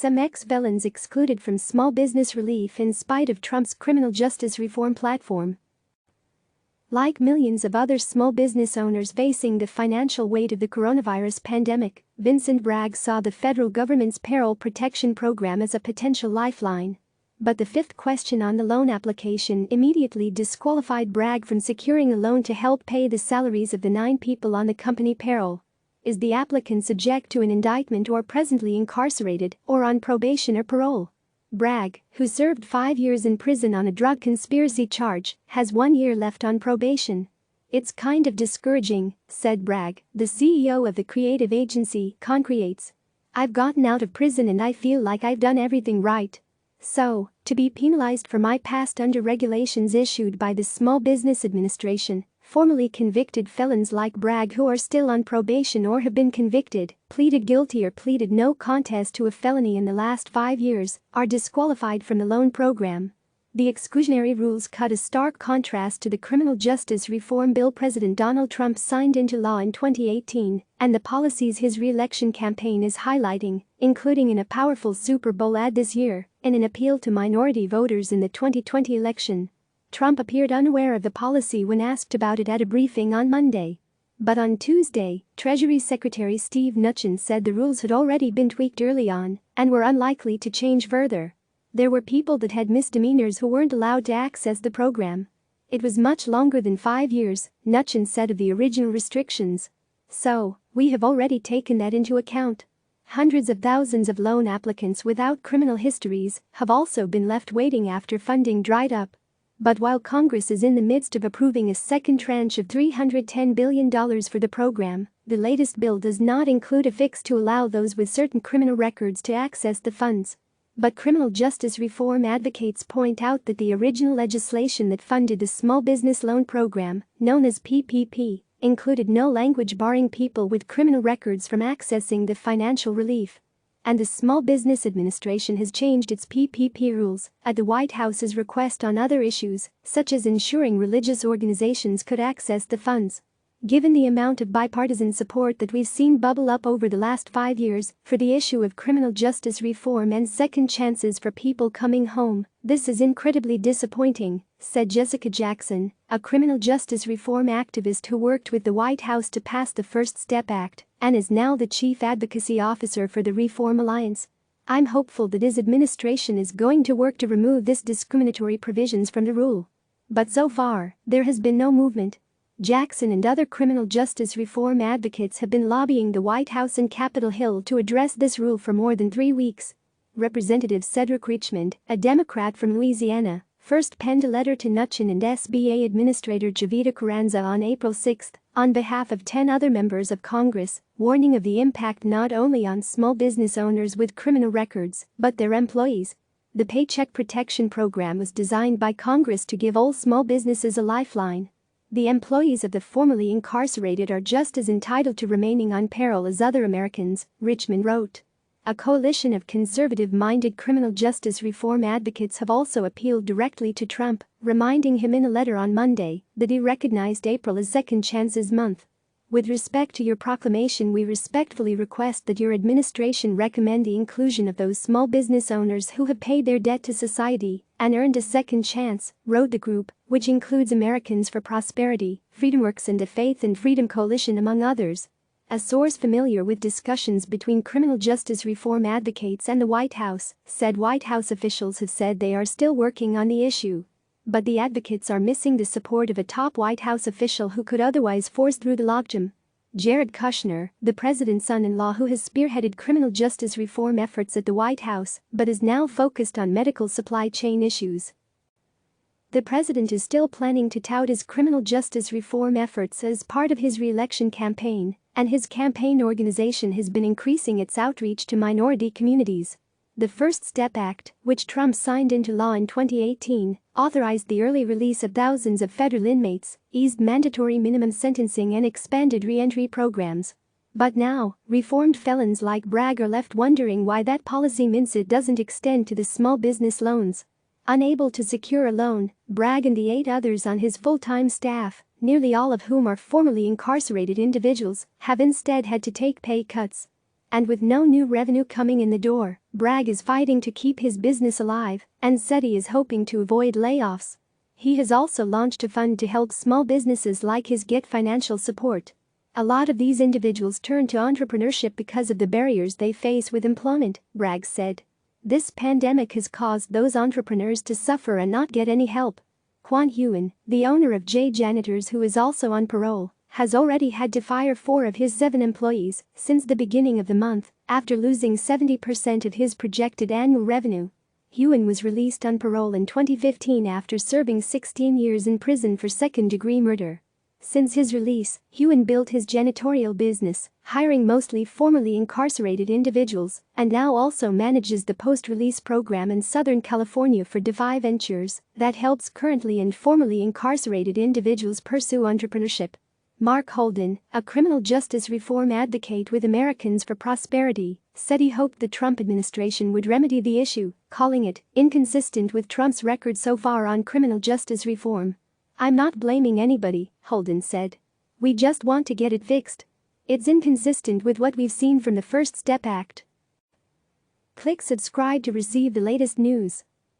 some ex-felons excluded from small business relief in spite of Trump's criminal justice reform platform. Like millions of other small business owners facing the financial weight of the coronavirus pandemic, Vincent Bragg saw the federal government's Payroll Protection Program as a potential lifeline. But the fifth question on the loan application immediately disqualified Bragg from securing a loan to help pay the salaries of the 9 people on the company payroll. Is the applicant subject to an indictment or presently incarcerated or on probation or parole? Bragg, who served 5 years in prison on a drug conspiracy charge, has 1 year left on probation. "It's kind of discouraging," said Bragg, the CEO of the creative agency ConCreates. "I've gotten out of prison and I feel like I've done everything right. So, to be penalized for my past under regulations issued by the Small Business Administration, formerly convicted felons like Bragg who are still on probation or have been convicted, pleaded guilty or pleaded no contest to a felony in the last 5 years, are disqualified from the loan program." The exclusionary rules cut a stark contrast to the criminal justice reform bill President Donald Trump signed into law in 2018 and the policies his re-election campaign is highlighting, including in a powerful Super Bowl ad this year and an appeal to minority voters in the 2020 election. Trump appeared unaware of the policy when asked about it at a briefing on Monday. But on Tuesday, Treasury Secretary Steve Mnuchin said the rules had already been tweaked early on and were unlikely to change further. There were people that had misdemeanors who weren't allowed to access the program. It was much longer than 5 years, Mnuchin said of the original restrictions. "So, we have already taken that into account." Hundreds of thousands of loan applicants without criminal histories have also been left waiting after funding dried up. But while Congress is in the midst of approving a second tranche of $310 billion for the program, the latest bill does not include a fix to allow those with certain criminal records to access the funds. But criminal justice reform advocates point out that the original legislation that funded the Small Business Loan Program, known as PPP, included no language barring people with criminal records from accessing the financial relief. And the Small Business Administration has changed its PPP rules at the White House's request on other issues, such as ensuring religious organizations could access the funds. Given the amount of bipartisan support that we've seen bubble up over the last 5 years for the issue of criminal justice reform and second chances for people coming home, this is incredibly disappointing, said Jessica Jackson, a criminal justice reform activist who worked with the White House to pass the First Step Act and is now the chief advocacy officer for the Reform Alliance. "I'm hopeful that his administration is going to work to remove these discriminatory provisions from the rule. But so far, there has been no movement." Jackson and other criminal justice reform advocates have been lobbying the White House and Capitol Hill to address this rule for more than 3 weeks. Representative Cedric Richmond, a Democrat from Louisiana, first penned a letter to Mnuchin and SBA Administrator Jovita Carranza on April 6 on behalf of 10 other members of Congress, warning of the impact not only on small business owners with criminal records but their employees. The Paycheck Protection Program was designed by Congress to give all small businesses a lifeline. "The employees of the formerly incarcerated are just as entitled to remaining on payroll as other Americans," Richmond wrote. A coalition of conservative-minded criminal justice reform advocates have also appealed directly to Trump, reminding him in a letter on Monday that he recognized April as Second Chances Month. "With respect to your proclamation, we respectfully request that your administration recommend the inclusion of those small business owners who have paid their debt to society and earned a second chance," wrote the group, which includes Americans for Prosperity, FreedomWorks and the Faith and Freedom Coalition among others. A source familiar with discussions between criminal justice reform advocates and the White House said White House officials have said they are still working on the issue. But the advocates are missing the support of a top White House official who could otherwise force through the logjam. Jared Kushner, the president's son-in-law who has spearheaded criminal justice reform efforts at the White House but is now focused on medical supply chain issues. The president is still planning to tout his criminal justice reform efforts as part of his re-election campaign, and his campaign organization has been increasing its outreach to minority communities. The First Step Act, which Trump signed into law in 2018, authorized the early release of thousands of federal inmates, eased mandatory minimum sentencing and expanded re-entry programs. But now, reformed felons like Bragg are left wondering why that policy means it doesn't extend to the small business loans. Unable to secure a loan, Bragg and the 8 others on his full-time staff, nearly all of whom are formerly incarcerated individuals, have instead had to take pay cuts. And with no new revenue coming in the door, Bragg is fighting to keep his business alive and said he is hoping to avoid layoffs. He has also launched a fund to help small businesses like his get financial support. A lot of these individuals turn to entrepreneurship because of the barriers they face with employment, Bragg said. This pandemic has caused those entrepreneurs to suffer and not get any help. Quan Huyen, the owner of J Janitors, who is also on parole, has already had to fire 4 of his 7 employees since the beginning of the month after losing 70% of his projected annual revenue. Huyen was released on parole in 2015 after serving 16 years in prison for second-degree murder. Since his release, Huyen built his janitorial business, hiring mostly formerly incarcerated individuals, and now also manages the post-release program in Southern California for DeFi Ventures that helps currently and formerly incarcerated individuals pursue entrepreneurship. Mark Holden, a criminal justice reform advocate with Americans for Prosperity, said he hoped the Trump administration would remedy the issue, calling it inconsistent with Trump's record so far on criminal justice reform. "I'm not blaming anybody," Holden said. "We just want to get it fixed. It's inconsistent with what we've seen from the First Step Act." Click subscribe to receive the latest news.